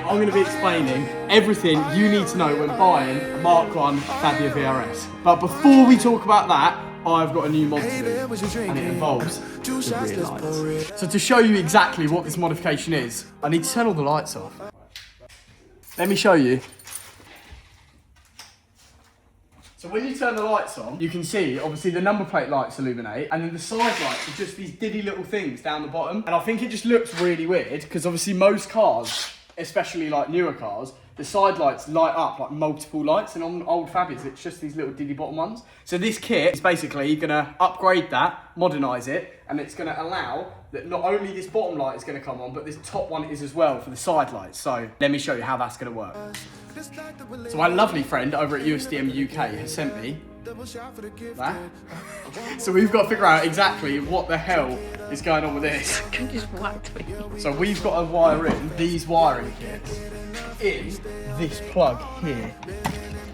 I'm going to be explaining everything you need to know when buying a Mark 1 Fabia VRS. But before we talk about that, I've got a new mod to do, and it involves the rear lights. So to show you exactly what this modification is, I need to turn all the lights off. Let me show you. So when you turn the lights on, you can see, obviously, the number plate lights illuminate, and then the side lights are just these diddy little things down the bottom. And I think it just looks really weird, because obviously most cars, especially like newer cars, the side lights light up like multiple lights, and on old Fabias, it's just these little diddy bottom ones. So this kit is basically gonna upgrade that, modernise it, and it's gonna allow that not only this bottom light is gonna come on, but this top one is as well for the side lights. So let me show you how that's gonna work. So my lovely friend over at USDM UK has sent me that. So we've got to figure out exactly what the hell is going on with this. You just whacked me. So we've got to wire in these wiring kits in this plug here.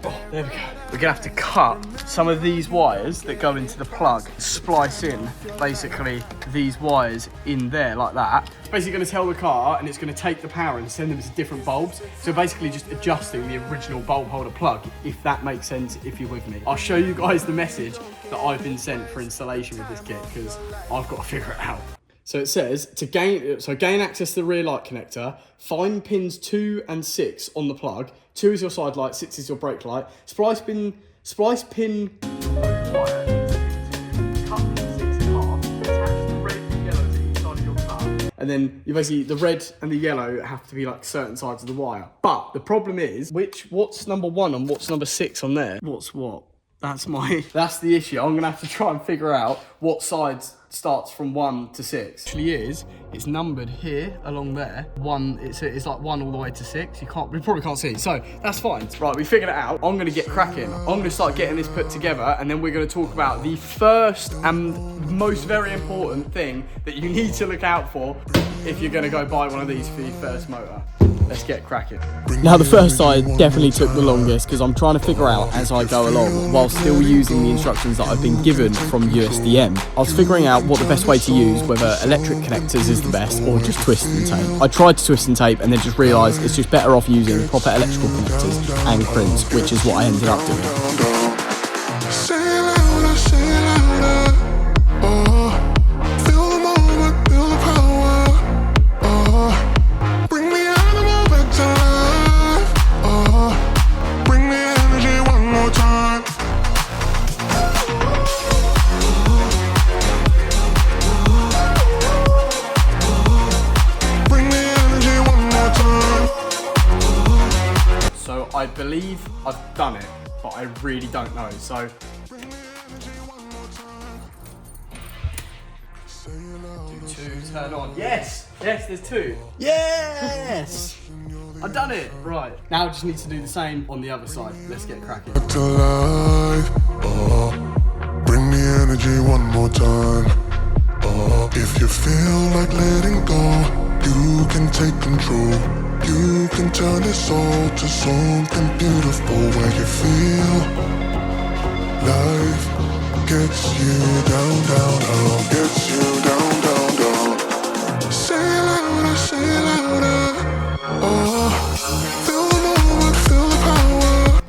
Oh, there we go. We're gonna have to cut some of these wires that go into the plug, splice in basically these wires in there like that. It's basically gonna tell the car, and it's gonna take the power and send them to different bulbs. So basically just adjusting the original bulb holder plug, if that makes sense, if you're with me. I'll show you guys the message that I've been sent for installation with this kit, because I've got to figure it out. So it says, gain access to the rear light connector, find pins 2 and 6 on the plug. 2 is your side light, 6 is your brake light. Splice pin wire, cut pin 6 in half, attach the red and yellow to each side of your car. And then you basically, the red and the yellow have to be like certain sides of the wire. But the problem is, what's number 1 and what's number 6 on there? What's what? That's the issue. I'm gonna have to try and figure out what sides starts from 1 to 6. Actually it's numbered here along there. It's like 1 all the way to 6. You probably can't see. So that's fine. Right, we figured it out. I'm gonna get cracking. I'm gonna start getting this put together, and then we're gonna talk about the first and most very important thing that you need to look out for if you're gonna go buy one of these for your first motor. Let's get cracking. Now the first side definitely took the longest, because I'm trying to figure out as I go along while still using the instructions that I've been given from USDM. I was figuring out what the best way to use, whether electric connectors is the best or just twist and tape. I tried to twist and tape and then just realised it's just better off using proper electrical connectors and crimps, which is what I ended up doing. I believe I've done it, but I really don't know. So, 2, turn on. Yes, there's 2. Yes, I've done it. Right, now I just need to do the same on the other side. Let's get cracking. Bring the energy one more time. If you feel like letting go, you can take control. You can turn this all to something beautiful, where you feel life gets you down, down, down, gets you down, down, down. Say it louder, say it louder. Feel the moment, feel the power.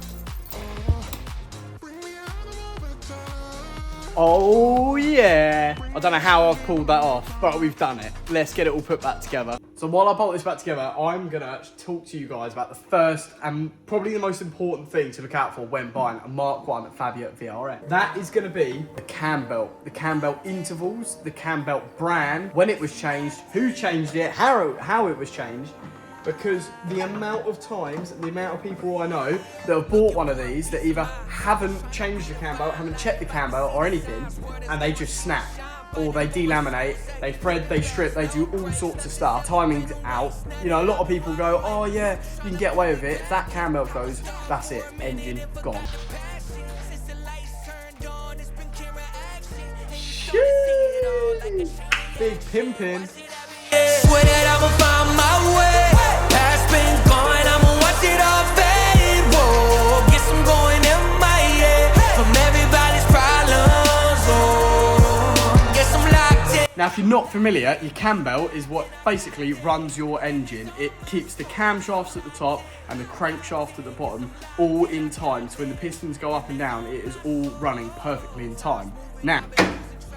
Bring me out of time. Oh yeah! I don't know how I've pulled that off, but we've done it. Let's get it all put back together. So while I bolt this back together, I'm gonna talk to you guys about the first and probably the most important thing to look out for when buying a Mark 1 Fabia VRS. That is gonna be the cam belt intervals, the cam belt brand, when it was changed, who changed it, how it was changed. Because the amount of times, the amount of people I know that have bought one of these that either haven't changed the cam belt, haven't checked the cam belt or anything, and they just snap. Or they delaminate, they thread, they strip, they do all sorts of stuff. Timing's out. You know, a lot of people go, oh yeah, you can get away with it. If that cam belt goes, that's it, engine gone. Sheesh. Big pimpin'. Swear that I'ma find my way. Past been gone, I'ma watch it all fade. Whoa, guess I'm going MIA from everybody's problems. Oh, guess I'm locked in. Now, if you're not familiar, your cam belt is what basically runs your engine. It keeps the camshafts at the top and the crankshaft at the bottom all in time. So when the pistons go up and down, it is all running perfectly in time. Now,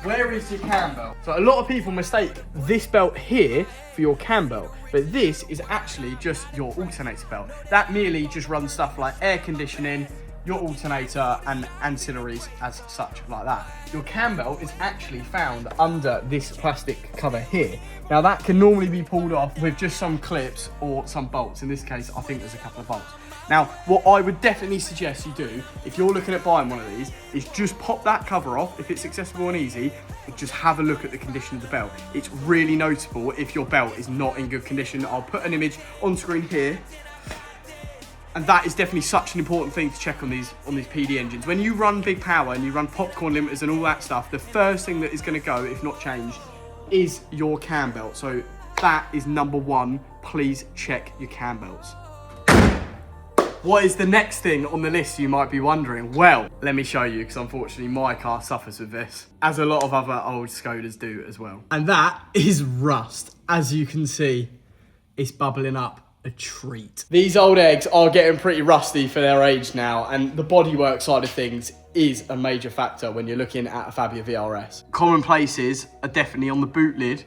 where is your cam belt? So a lot of people mistake this belt here for your cam belt, but this is actually just your alternator belt. That merely just runs stuff like air conditioning, your alternator and ancillaries as such like that. Your cam belt is actually found under this plastic cover here. Now that can normally be pulled off with just some clips or some bolts. In this case, I think there's a couple of bolts. Now, what I would definitely suggest you do, if you're looking at buying one of these, is just pop that cover off if it's accessible and easy, and just have a look at the condition of the belt. It's really noticeable if your belt is not in good condition. I'll put an image on screen here. And that is definitely such an important thing to check on these PD engines. When you run big power and you run popcorn limiters and all that stuff, the first thing that is going to go, if not changed, is your cam belt. So that is number one. Please check your cam belts. What is the next thing on the list, you might be wondering? Well, let me show you, because unfortunately my car suffers with this, as a lot of other old Skodas do as well. And that is rust. As you can see, it's bubbling up. A treat. These old eggs are getting pretty rusty for their age now, and the bodywork side of things is a major factor when you're looking at a Fabia VRS. Common places are definitely on the boot lid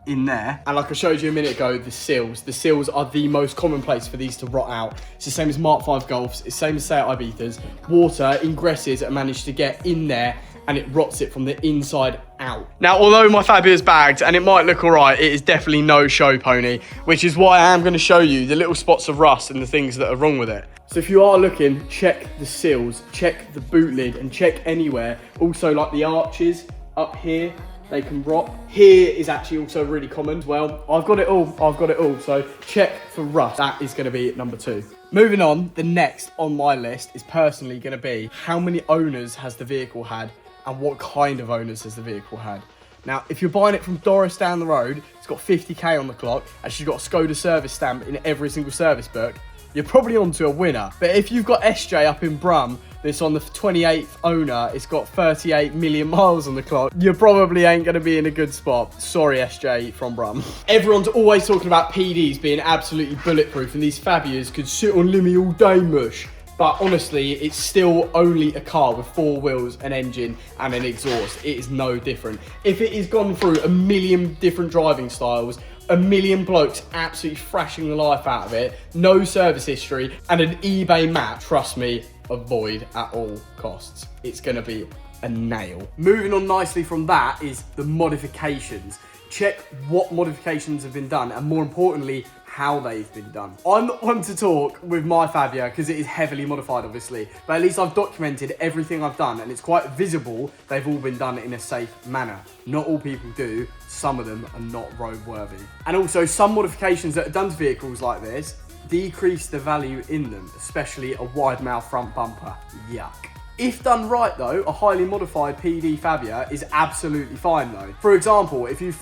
in there, and like I showed you a minute ago, the seals. The seals are the most common place for these to rot out. It's the same as Mark 5 Golfs, it's the same as Seat Ibizas. Water ingresses and manage to get in there, and it rots it from the inside out. Now, although my Fabia is bagged and it might look all right, it is definitely no show pony, which is why I am going to show you the little spots of rust and the things that are wrong with it. So if you are looking, check the seals, check the boot lid, and check anywhere. Also, like the arches up here, they can rot. Here is actually also really common as well. I've got it all, so check for rust. That is going to be number 2. Moving on, the next on my list is personally going to be how many owners has the vehicle had and what kind of owners has the vehicle had. Now, if you're buying it from Doris down the road, it's got 50k on the clock, and she's got a Skoda service stamp in every single service book, you're probably onto a winner. But if you've got SJ up in Brum, that's on the 28th owner, it's got 38 million miles on the clock, you probably ain't going to be in a good spot. Sorry, SJ from Brum. Everyone's always talking about PDs being absolutely bulletproof, and these Fabias could sit on Limmy all day mush. But honestly, it's still only a car with 4 wheels, an engine, and an exhaust. It is no different. If it has gone through a million different driving styles, a million blokes absolutely thrashing the life out of it, no service history, and an eBay map, trust me, avoid at all costs. It's going to be a nail. Moving on nicely from that is the modifications. Check what modifications have been done, and more importantly, how they've been done. I'm not one to talk with my Fabia because it is heavily modified, obviously, but at least I've documented everything I've done, and it's quite visible they've all been done in a safe manner. Not all people do, some of them are not roadworthy. And also, some modifications that are done to vehicles like this decrease the value in them, especially a wide mouth front bumper. Yuck. If done right though, a highly modified PD Fabia is absolutely fine though. For example, if you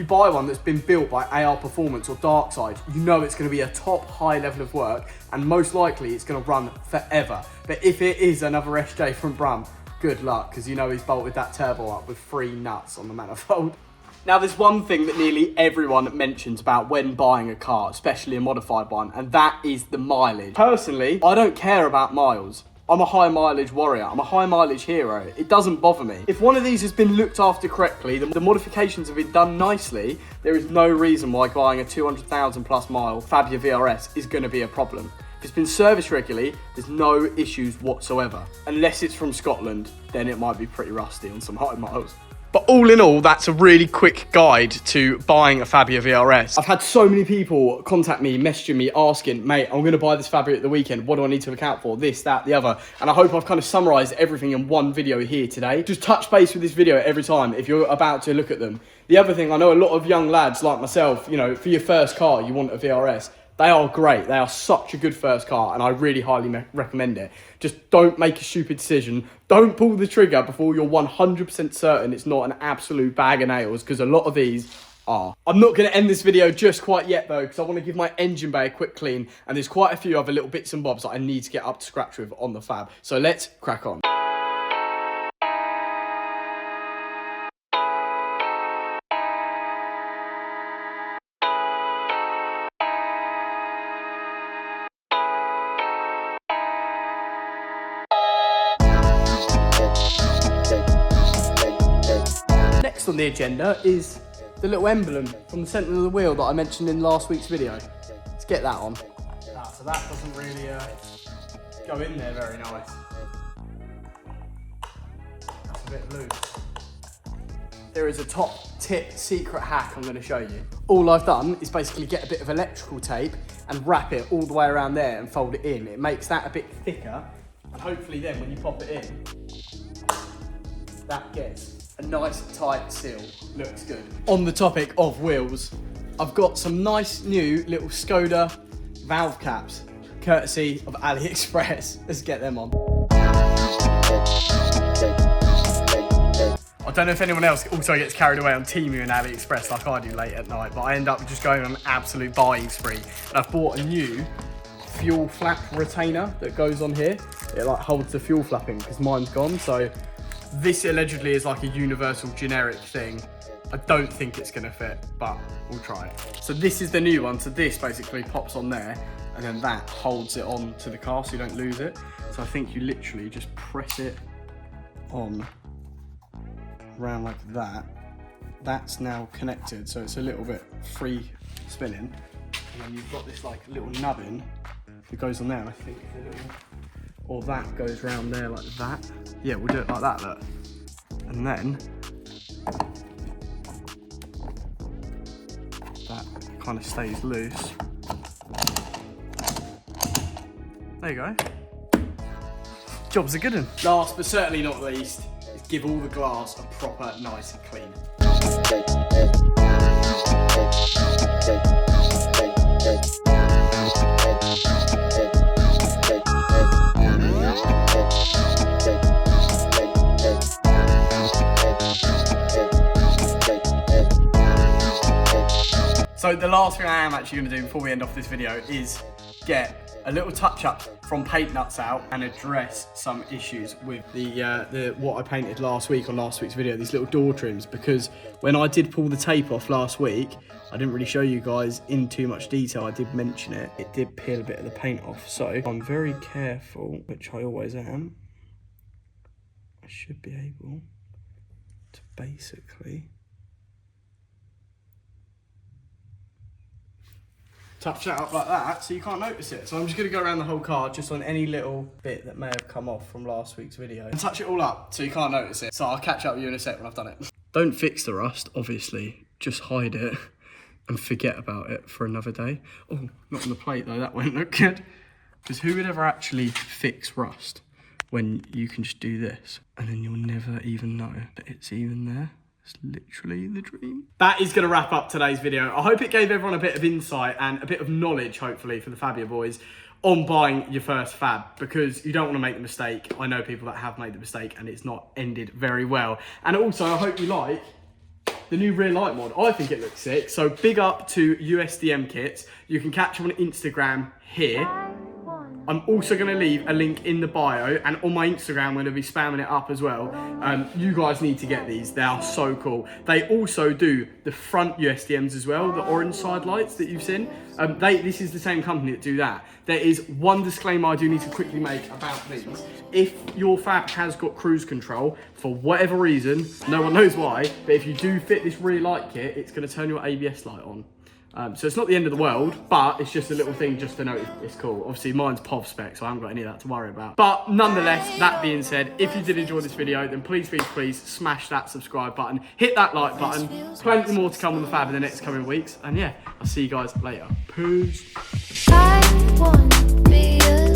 buy one that's been built by AR Performance or Darkside, you know it's going to be a top high level of work, and most likely it's going to run forever. But if it is another SJ from Brum, good luck, because you know he's bolted that turbo up with 3 nuts on the manifold. Now, there's one thing that nearly everyone mentions about when buying a car, especially a modified one, and that is the mileage. Personally, I don't care about miles. I'm a high mileage warrior. I'm a high mileage hero. It doesn't bother me. If one of these has been looked after correctly, the modifications have been done nicely, there is no reason why buying a 200,000 plus mile Fabia VRS is going to be a problem. If it's been serviced regularly, there's no issues whatsoever. Unless it's from Scotland, then it might be pretty rusty on some high miles. But all in all, that's a really quick guide to buying a Fabia VRS. I've had so many people contact me, messaging me, asking, mate, I'm going to buy this Fabia at the weekend. What do I need to look out for? This, that, the other. And I hope I've kind of summarised everything in one video here today. Just touch base with this video every time if you're about to look at them. The other thing, I know a lot of young lads like myself, you know, for your first car, you want a VRS. They are great. They are such a good first car, and I really highly recommend it. Just don't make a stupid decision. Don't pull the trigger before you're 100% certain it's not an absolute bag of nails, because a lot of these are. I'm not going to end this video just quite yet, though, because I want to give my engine bay a quick clean, and there's quite a few other little bits and bobs that I need to get up to scratch with on the Fab. So let's crack on. on the agenda is the little emblem from the centre of the wheel that I mentioned in last week's video. Let's get that on. So that doesn't really go in there very nice. That's a bit loose. There is a top tip secret hack I'm going to show you. All I've done is basically get a bit of electrical tape and wrap it all the way around there and fold it in. It makes that a bit thicker, and hopefully then when you pop it in, that gets a nice tight seal. Looks good. On the topic of wheels, I've got some nice new little Skoda valve caps, courtesy of AliExpress. Let's get them on. I don't know if anyone else also gets carried away on Temu and AliExpress like I do late at night, but I end up just going on an absolute buying spree. And I've bought a new fuel flap retainer that goes on here. It like holds the fuel flap in because mine's gone. So this allegedly is like a universal generic thing. I don't think it's gonna fit, but we'll try it. So this is the new one. So this basically pops on there and then that holds it on to the car so you don't lose it. So I think you literally just press it on around like that. That's now connected, so it's a little bit free spinning. And then you've got this like little nubbin that goes on there, and I think the little, or that goes round there like that. Yeah, we'll do it like that, look. And then that kind of stays loose. There you go. Job's a good one. Last but certainly not least, is give all the glass a proper nice and clean. So the last thing I am actually going to do before we end off this video is get a little touch up from paint nuts out and address some issues with the what I painted last week on last week's video, these little door trims, because when I did pull the tape off last week, I didn't really show you guys in too much detail. I did mention it. It did peel a bit of the paint off. So I'm very careful, which I always am. I should be able to basically touch that up like that so you can't notice it. So I'm just going to go around the whole car just on any little bit that may have come off from last week's video and touch it all up so you can't notice it. So I'll catch up with you in a sec when I've done it. Don't fix the rust, obviously. Just hide it and forget about it for another day. Oh, not on the plate though, that won't look good. Because who would ever actually fix rust when you can just do this and then you'll never even know that it's even there? It's literally the dream. That is going to wrap up today's video. I hope it gave everyone a bit of insight and a bit of knowledge, hopefully, for the Fabia boys on buying your first Fab, because you don't want to make the mistake. I know people that have made the mistake and it's not ended very well. And also, I hope you like the new rear light mod. I think it looks sick. So big up to USDM Kits. You can catch them on Instagram here. I'm also going to leave a link in the bio, and on my Instagram I'm going to be spamming it up as well. You guys need to get these. They are so cool. They also do the front USDMs as well, the orange side lights that you've seen. This is the same company that do that. There is one disclaimer I do need to quickly make about these. If your Fab has got cruise control, for whatever reason, no one knows why, but if you do fit this rear light kit, it's going to turn your ABS light on. So it's not the end of the world, but it's just a little thing just to note it's cool. Obviously mine's POV spec, so I haven't got any of that to worry about. But nonetheless, that being said, if you did enjoy this video, then please smash that subscribe button, hit that like button. Plenty more to come on the Fab in the next coming weeks. And yeah, I'll see you guys later. Peace. I wanna be a